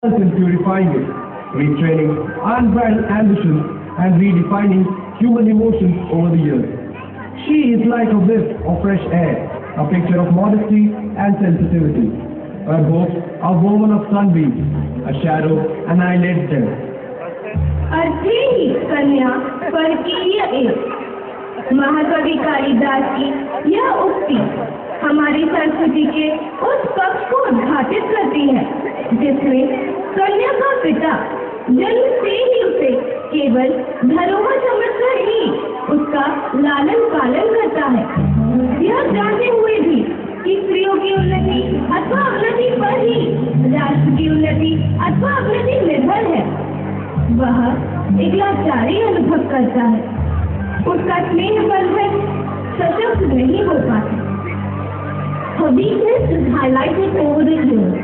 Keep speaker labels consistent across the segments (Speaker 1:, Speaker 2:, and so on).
Speaker 1: in purifying it, retraining unbridled ambitions and redefining human emotions over the years. She is like a whiff of fresh air, a picture of modesty and sensitivity. Her books are woven of sunbeams, a shadow, and eyelid depth.
Speaker 2: अर्थी कन्या परकीय एक महाकवि कालिदास की यह उक्ति हमारी संस्कृति के उस पक्ष को उद्घाटित करती है जिसमें कन्या का पिता जन्म से ही उसे केवल धरोहर समझकर ही उसका लालन पालन करता है। यह जानते हुए भी कि स्त्रियों की उन्नति अथवा अवनति पर ही राष्ट्र की उन्नति अथवा अवनति निर्भर है, वह एक लाचारी अनुभव करता है। उसका स्नेह बंधन सशक्त नहीं हो पाता। Her weakness is highlighted over the years.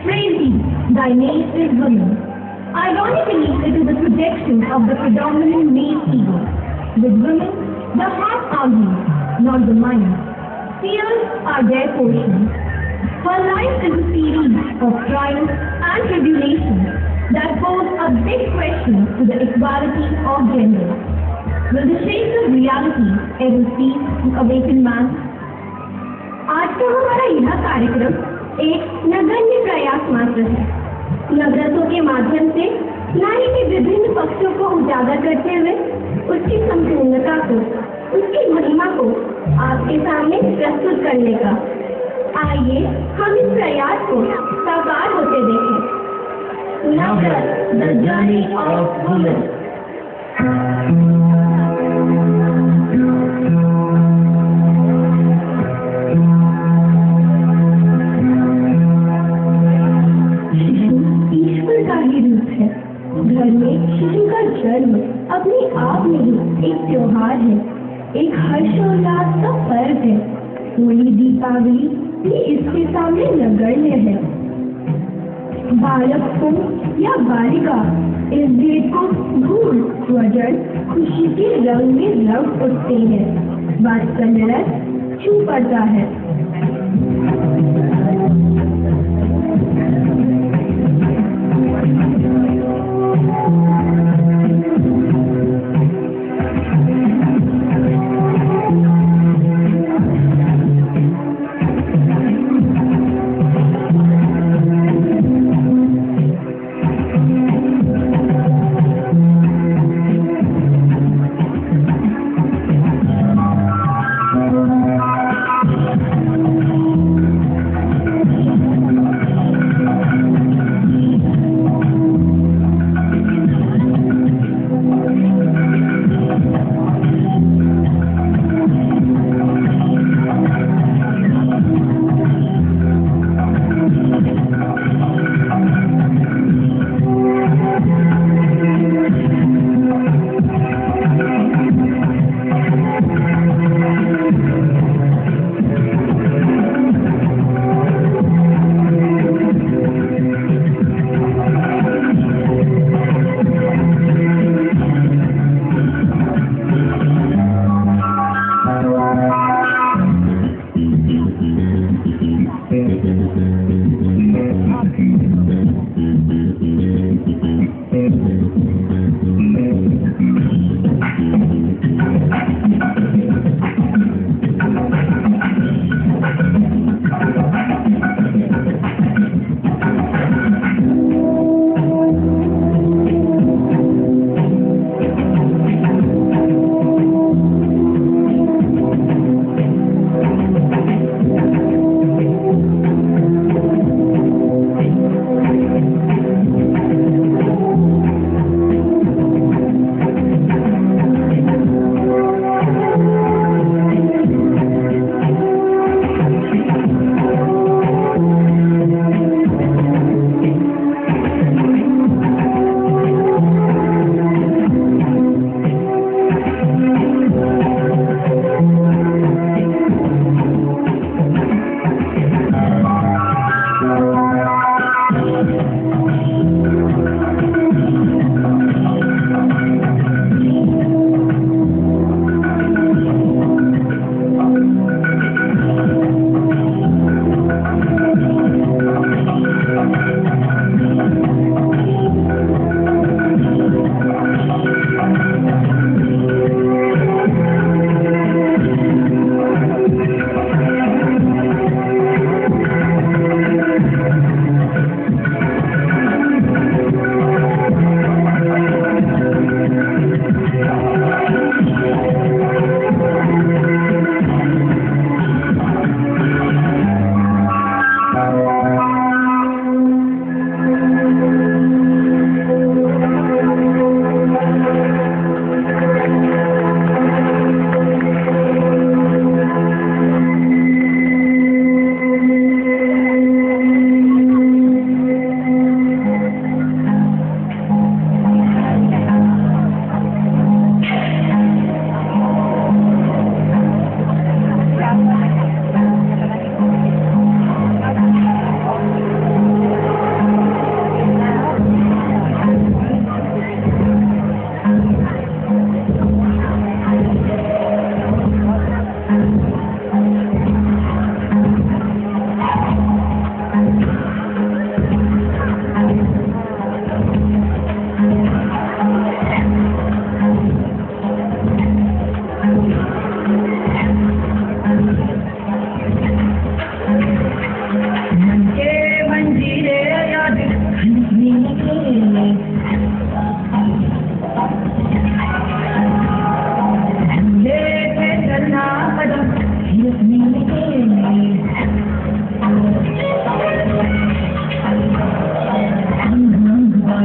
Speaker 2: Phrasing, thy name is woman. Ironically, it is a projection of the predominant male ego. With women, the heart argues, not the mind. Fears are their portion. Her life is a series of triumphs and tribulations that pose a big question to the equality of gender. Will the shades of reality ever cease to awaken man? आज का हमारा यह कार्यक्रम एक नगण्य प्रयास मात्र है। नवरसों के माध्यम से नारी के विभिन्न पक्षों को उजागर करते हुए उसकी संपूर्णता को, उसकी महिमा को आपके सामने प्रस्तुत करने का। आइए हम इस प्रयास को साकार होते देखें। Navrat, the journey of woman. ईश्वर का ही रूप है। घर में शिशु का जन्म अपने आप में ही एक त्योहार है, एक हर्षोल्लास का पर्व है। होली दीपावली भी इसके सामने नगण्य है। बालक हो या बालिका, इस भेद को भूल स्वजन खुशी के रंग में रंग उठते हैं। वात्सल्य छू पड़ता है।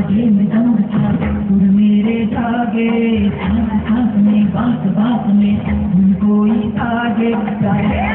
Speaker 3: बाजे मृदंग था सुर मेरे जागे सांस सांस में बात बात में धुन कोई आगे गाए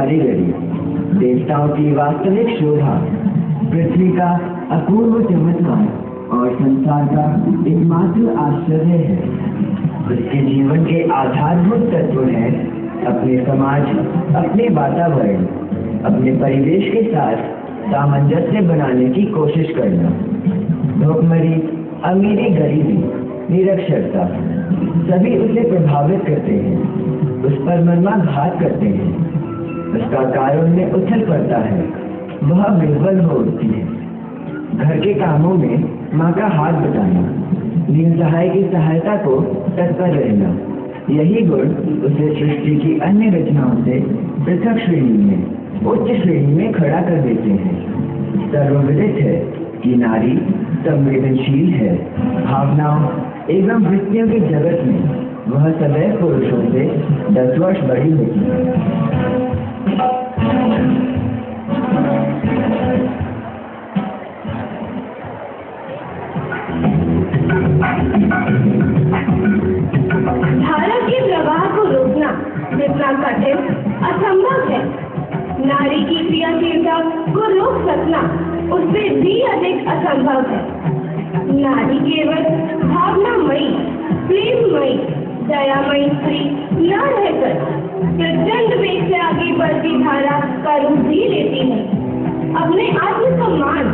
Speaker 4: कारीगरी, देवताओं की वास्तविक शोभा, पृथ्वी का अपूर्व चमत्कार और संसार का एकमात्र आश्चर्य है। उसके जीवन के आधारभूत तत्व हैं अपने समाज, अपने वातावरण, अपने परिवेश के साथ सामंजस्य बनाने की कोशिश करना। भूखमरी, अमीरी, गरीबी, निरक्षरता सभी उसे प्रभावित करते हैं, उस पर मर्माघात करते हैं, उसका कारण में उछल पड़ता है, वह विह्वल हो उठती है। घर के कामों में माँ का हाथ बटाना, निसहाय की सहायता को तत्पर रहना, यही गुण उसे सृष्टि की अन्य रचनाओं से पृथक श्रेणी में, उच्च श्रेणी में खड़ा कर देते हैं। सर्वविदित है कि नारी संवेदनशील है। भावनाओं एवं वृत्तियों के जगत में वह सदैव पुरुषों से 10 वर्ष बड़ी होती है।
Speaker 2: धारा के प्रवाह को रोकना जितना कठिन असंभव है, नारी की क्रियाशीलता को रोक सकना उससे भी अधिक असंभव है। नारी केवल भावनामयी, प्रेममयी, दयामयी स्त्री न रहकर प्रचंड वेग से आगे बढ़ती धारा का रूप भी लेती है। अपने आत्मसम्मान,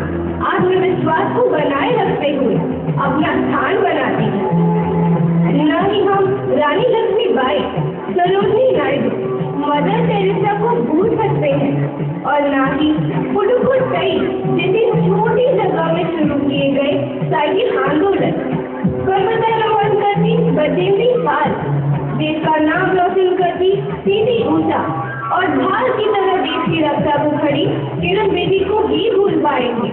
Speaker 2: आत्मविश्वास को बनाए रखते हुए अपना स्थान बनाती है। न ही हम रानी लक्ष्मीबाई, सरोजिनी नायडू, मदर टेरेसा को भूल सकते हैं और न ही पुडुकोट्टई जैसी छोटी जगह में शुरू किए गए साइकिल आंदोलन, पर्वतारोहण करती बचेंद्री पाल, देश का नाम रोशन करती पीटी ऊषा और भाल की तरह देश की रक्षा को खड़ी किरण बेदी को ही भूल पाएंगे।